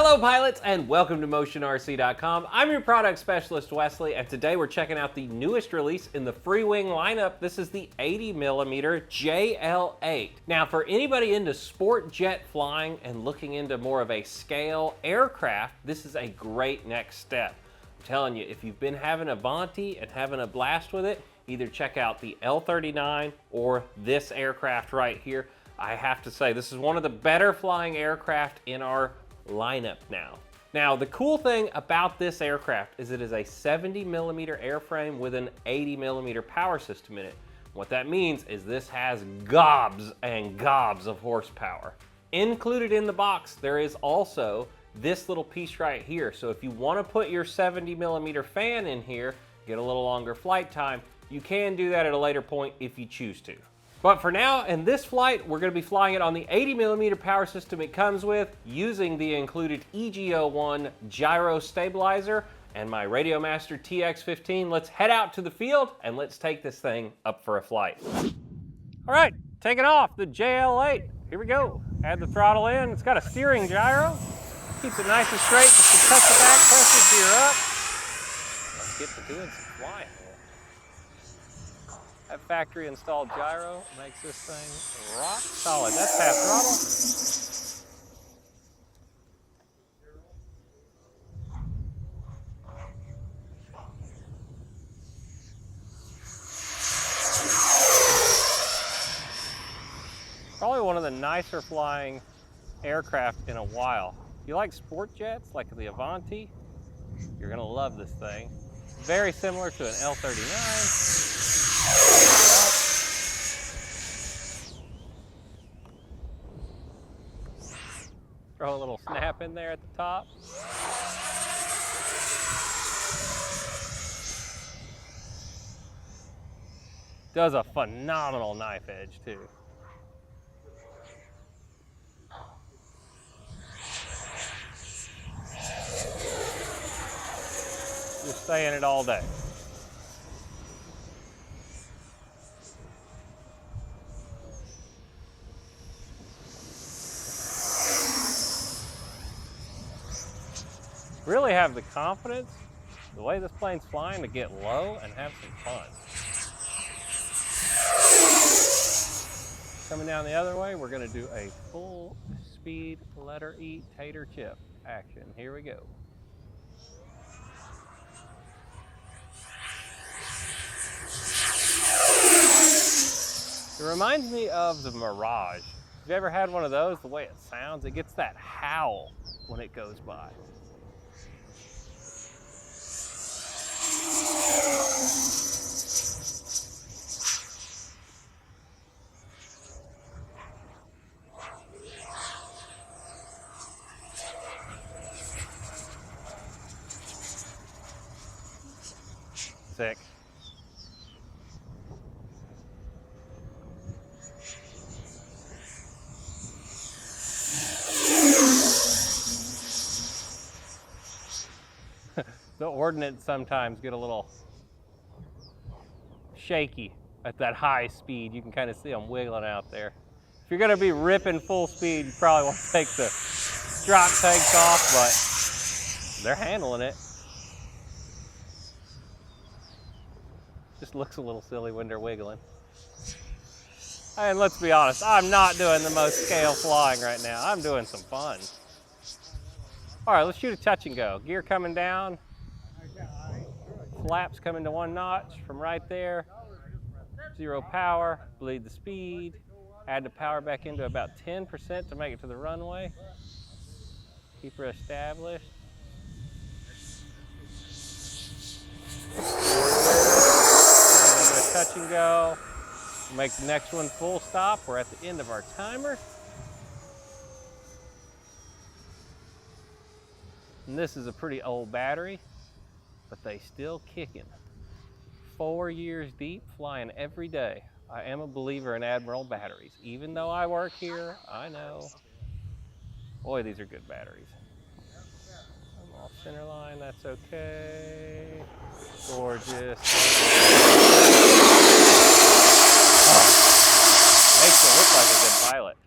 Hello pilots and welcome to MotionRC.com. I'm your product specialist Wesley, and today we're checking out the newest release in the Freewing lineup. This is the 80mm JL-8. Now for anybody into sport jet flying and looking into more of a scale aircraft, this is a great next step. I'm telling you, if you've been having a Avanti and having a blast with it, either check out the L-39 or this aircraft right here. I have to say, this is one of the better flying aircraft in our lineup now. Now, the cool thing about this aircraft is it is a 70mm airframe with an 80mm power system in it. What that means is this has gobs and gobs of horsepower. Included in the box, there is also this little piece right here. So if you want to put your 70mm fan in here, get a little longer flight time, you can do that at a later point if you choose to. But for now, in this flight, we're going to be flying it on the 80mm power system it comes with, using the included EG01 gyro stabilizer and my Radiomaster TX15. Let's head out to the field and let's take this thing up for a flight. All right, taking off the JL-8. Here we go. Add the throttle in. It's got a steering gyro. Keeps it nice and straight. Just to touch the back, press the gear up. Let's get to doing some flying. That factory installed gyro makes this thing rock solid. That's half throttle. Probably one of the nicer flying aircraft in a while. If you like sport jets like the Avanti, you're gonna love this thing. Very similar to an L-39. Throw a little snap in there at the top. Does a phenomenal knife edge too. Just stay in it all day. Really have the confidence, the way this plane's flying, to get low and have some fun. Coming down the other way, we're going to do a full speed letter E tater chip action. Here we go. It reminds me of the Mirage. Have you ever had one of those? The way it sounds, it gets that howl when it goes by. Sick. The ordnance sometimes get a little shaky at that high speed. You can kind of see them wiggling out there. If you're going to be ripping full speed, you probably want to take the drop tanks off, but they're handling it. Just looks a little silly when they're wiggling. And let's be honest, I'm not doing the most scale flying right now. I'm doing some fun. All right, let's shoot a touch and go. Gear coming down. Flaps coming to 1 notch from right there. 0 power, bleed the speed. Add the power back into about 10% to make it to the runway. Keep her established. Touch and go. Make the next one full stop. We're at the end of our timer. And this is a pretty old battery, but they still kicking. 4 years deep, flying every day. I am a believer in Admiral batteries. Even though I work here, I know. Boy, these are good batteries. I'm off center line, that's okay. Gorgeous. Oh, makes it look like a good pilot.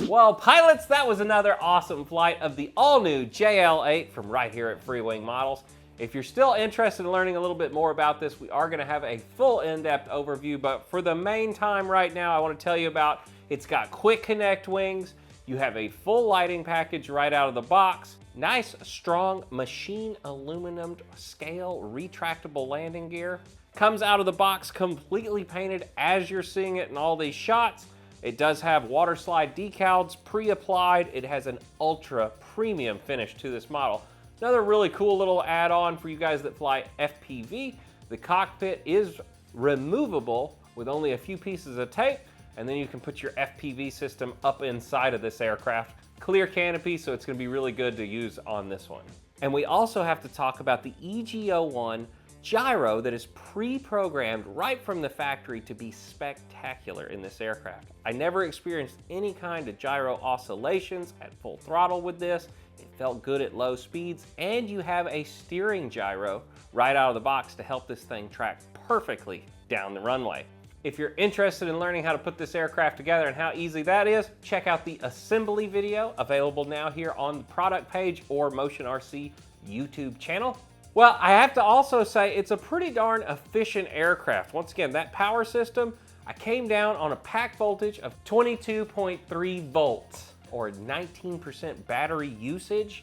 Well, pilots, that was another awesome flight of the all-new JL-8 from right here at Freewing Models. If you're still interested in learning a little bit more about this, we are going to have a full in-depth overview, but for the main time right now, I want to tell you about it's got quick connect wings, you have a full lighting package right out of the box, nice strong machine aluminum scale retractable landing gear, comes out of the box completely painted as you're seeing it in all these shots. It does have water slide decals pre-applied. It has an ultra premium finish to this model. Another really cool little add-on for you guys that fly FPV. The cockpit is removable with only a few pieces of tape, and then you can put your FPV system up inside of this aircraft. Clear canopy, so it's gonna be really good to use on this one. And we also have to talk about the EG01 gyro that is pre-programmed right from the factory to be spectacular in this aircraft. I never experienced any kind of gyro oscillations at full throttle with this. It felt good at low speeds, and you have a steering gyro right out of the box to help this thing track perfectly down the runway. If you're interested in learning how to put this aircraft together and how easy that is, check out the assembly video available now here on the product page or Motion RC YouTube channel. Well, I have to also say it's a pretty darn efficient aircraft. Once again, that power system, I came down on a pack voltage of 22.3 volts or 19% battery usage.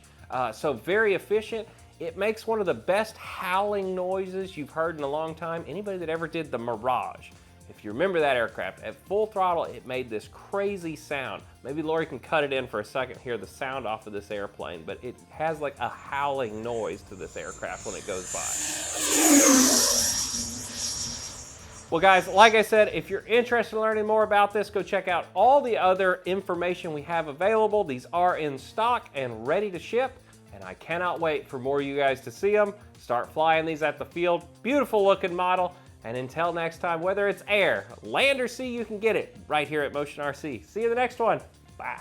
So very efficient. It makes one of the best howling noises you've heard in a long time. Anybody that ever did the Mirage, if you remember that aircraft, at full throttle, it made this crazy sound. Maybe Lori can cut it in for a second, hear the sound off of this airplane, but it has like a howling noise to this aircraft when it goes by. Well guys, like I said, if you're interested in learning more about this, go check out all the other information we have available. These are in stock and ready to ship, and I cannot wait for more of you guys to see them. Start flying these at the field. Beautiful looking model. And until next time, whether it's air, land, or sea, you can get it right here at Motion RC. See you in the next one. Bye.